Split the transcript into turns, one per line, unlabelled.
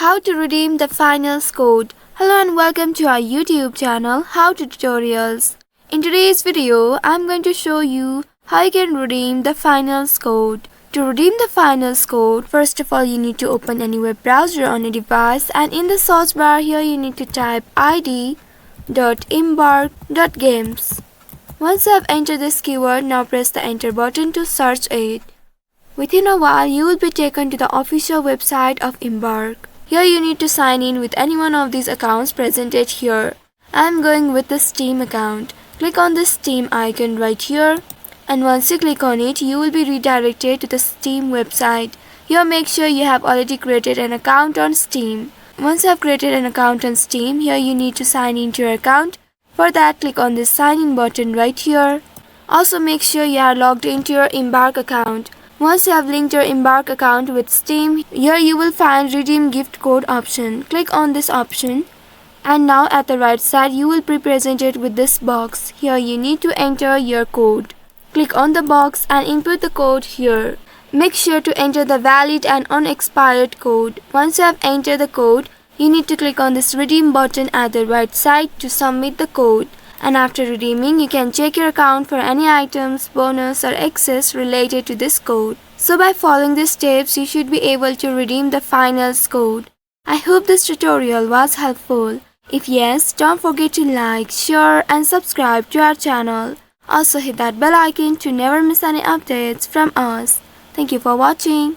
How to redeem the finals code. Hello and welcome to our YouTube channel How to Tutorials. In today's video, I'm going to show you how you can redeem the finals code. To redeem the finals code, first of all you need to open any web browser on your device, and in the search bar here you need to type id.embark.games. Once you have entered this keyword, now press the enter button to search it. Within a while, you will be taken to the official website of Embark. Here you need to sign in with any one of these accounts presented here. I am going with the Steam account. Click on the Steam icon right here, and once you click on it, you will be redirected to the Steam website. Here make sure you have already created an account on Steam. Once you have created an account on Steam, here you need to sign into your account. For that, click on this sign in button right here. Also make sure you are logged into your Embark account. Once you have linked your Embark account with Steam, here you will find Redeem Gift Code option. Click on this option, and now at the right side you will be presented with this box. Here you need to enter your code. Click on the box and input the code here. Make sure to enter the valid and unexpired code. Once you have entered the code, you need to click on this redeem button at the right side to submit the code. And after redeeming, you can check your account for any items, bonus or excess related to this code. So by following these steps, you should be able to redeem the finals code. I hope this tutorial was helpful. If yes, don't forget to like, share and subscribe to our channel. Also hit that bell icon to never miss any updates from us. Thank you for watching.